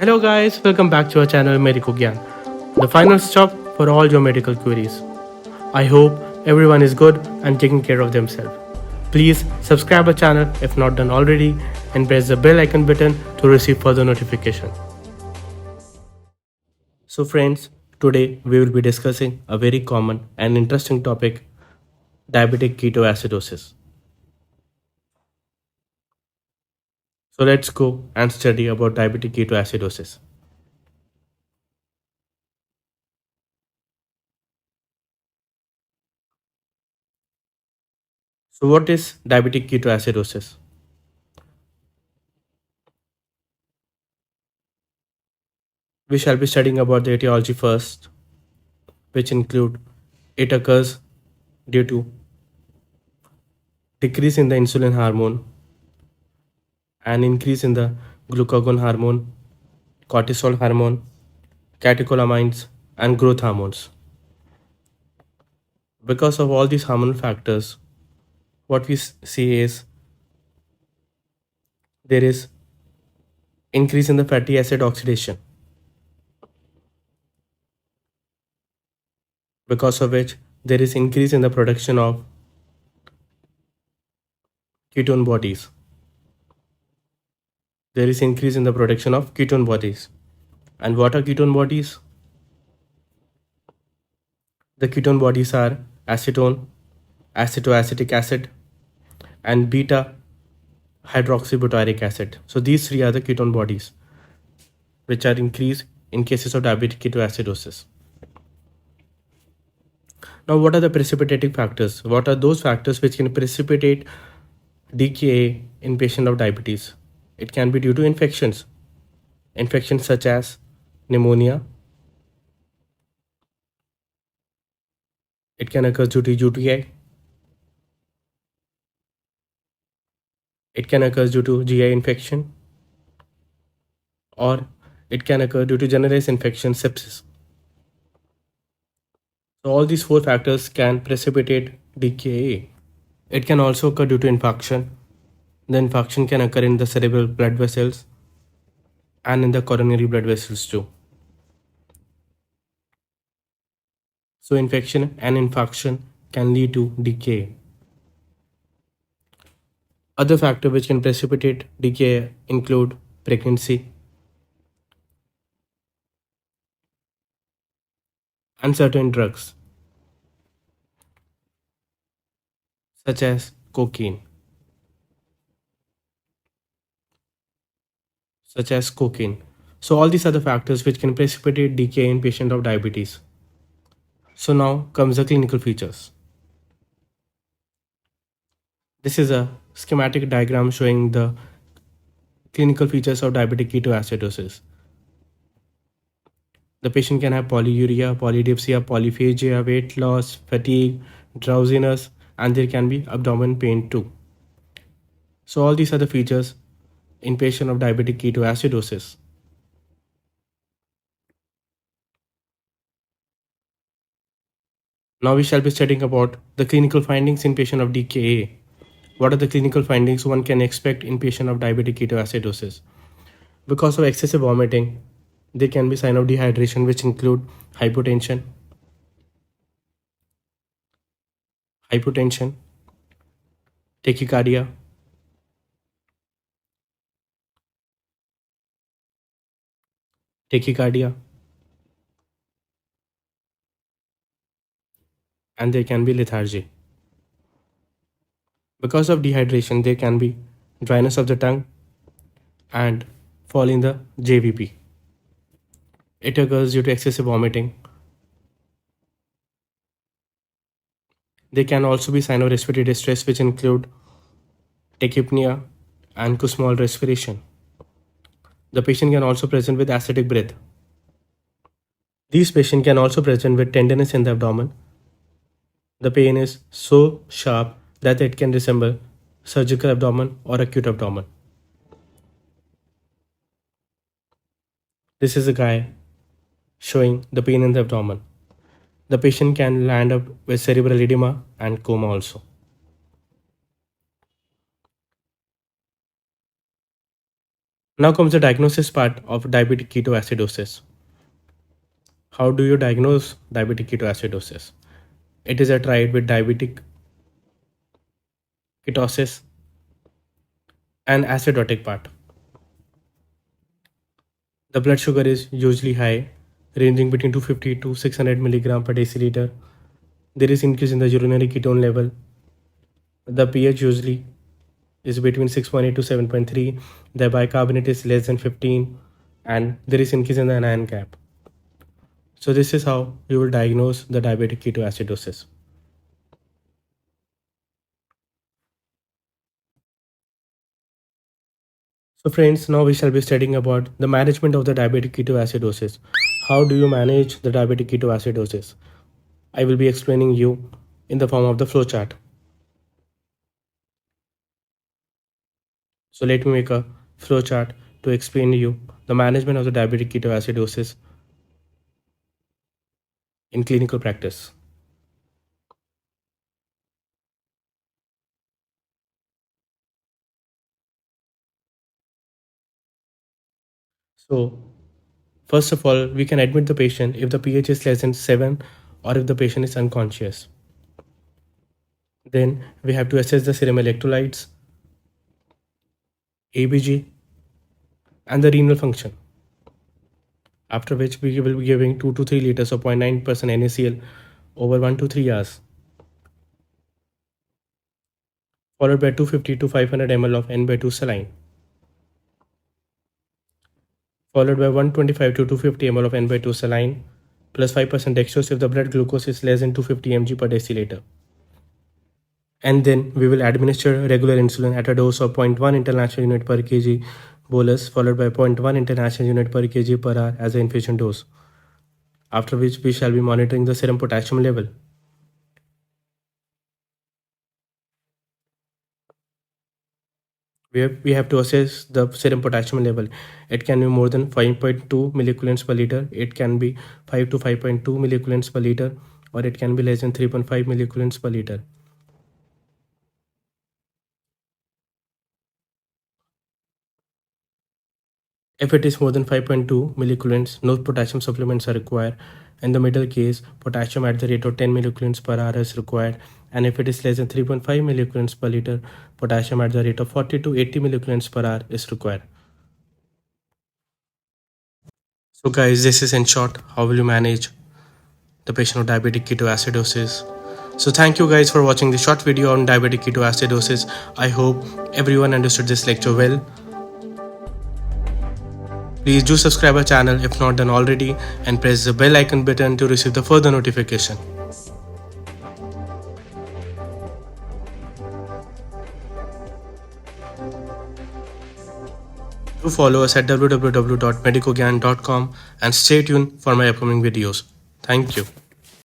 Hello guys, welcome back to our channel Medico Gyan, the final stop for all your medical queries. I hope everyone is good and taking care of themselves. Please subscribe our channel if not done already and press the bell icon button to receive further notification. So friends, today we will be discussing a very common and interesting topic, diabetic ketoacidosis. So let's go and study about diabetic ketoacidosis. So what is diabetic ketoacidosis? We shall be studying about the etiology first, which include it occurs due to decrease in the insulin hormone and increase in the glucagon hormone, cortisol hormone, catecholamines, and growth hormones. Because of all these hormonal factors, what we see is there is increase in the fatty acid oxidation, because of which there is increase in the production of ketone bodies. There is increase in the production of ketone bodies. And what are ketone bodies? The ketone bodies are acetone, acetoacetic acid, and beta hydroxybutyric acid. So these three are the ketone bodies which are increased in cases of diabetic ketoacidosis. Now, what are the precipitating factors? What are those factors which can precipitate DKA in patient of diabetes? It can be due to infections. Infections such as pneumonia. It can occur due to UTI. It can occur due to GI infection. Or it can occur due to generalized infection, sepsis. So all these four factors can precipitate DKA. It can also occur due to infarction. The infarction can occur in the cerebral blood vessels and in the coronary blood vessels too. So infection and infarction can lead to decay. Other factors which can precipitate decay include pregnancy and certain drugs such as cocaine. So all these are the factors which can precipitate decay in patient of diabetes. So now comes the clinical features. This is a schematic diagram showing the clinical features of diabetic ketoacidosis. The patient can have polyuria, polydipsia, polyphagia, weight loss, fatigue, drowsiness, and there can be abdomen pain too. So all these are the features in patient of diabetic ketoacidosis. Now we shall be studying about the clinical findings in patient of DKA. What are the clinical findings one can expect in patient of diabetic ketoacidosis? Because of excessive vomiting, there can be sign of dehydration which include hypotension, tachycardia, and there can be lethargy. Because of dehydration, there can be dryness of the tongue and fall in the JVP. It occurs due to excessive vomiting. There can also be sign of respiratory distress which include tachypnea and Kussmaul respiration. The patient can also present with acidic breath. These patients can also present with tenderness in the abdomen. The pain is so sharp that it can resemble surgical abdomen or acute abdomen. This is a guy showing the pain in the abdomen. The patient can land up with cerebral edema and coma also. Now comes the diagnosis part of diabetic ketoacidosis. How do you diagnose diabetic ketoacidosis? It is a triad with diabetic ketosis and acidotic part. The blood sugar is usually high, ranging between 250 to 600 milligram per deciliter. There is increase in the urinary ketone level. The pH usually is between 6.8 to 7.3. The bicarbonate is less than 15, and there is increase in the anion gap. So this is how you will diagnose the diabetic ketoacidosis. So friends, now we shall be studying about the management of the diabetic ketoacidosis. How do you manage the diabetic ketoacidosis? I will be explaining you in the form of the flowchart. So let me make a flowchart to explain you the management of the diabetic ketoacidosis in clinical practice. So first of all, we can admit the patient if the pH is less than 7 or if the patient is unconscious. Then we have to assess the serum electrolytes, ABG, and the renal function. After which we will be giving 2 to 3 liters of 0.9% NaCl over 1 to 3 hours, followed by 250 to 500 ml of N/2 saline, followed by 125 to 250 ml of N/2 saline plus 5% dextrose if the blood glucose is less than 250 mg per deciliter. And then we will administer regular insulin at a dose of 0.1 international unit per kg bolus, followed by 0.1 international unit per kg per hour as an infusion dose. After which we shall be monitoring the serum potassium level. We have to assess the serum potassium level. It can be more than 5.2 milliequivalents per liter. It can be 5 to 5.2 milliequivalents per liter, or it can be less than 3.5 milliequivalents per liter. If it is more than 5.2 milliequivalents, no potassium supplements are required. In the middle case, potassium at the rate of 10 milliequivalents per hour is required. And if it is less than 3.5 milliequivalents per liter, potassium at the rate of 40 to 80 milliequivalents per hour is required. So guys, this is in short how will you manage the patient with diabetic ketoacidosis. So thank you guys for watching this short video on diabetic ketoacidosis. I hope everyone understood this lecture well. Please do subscribe our channel if not done already, and press the bell icon button to receive the further notification. Do follow us at www.medicogyan.com and stay tuned for my upcoming videos. Thank you.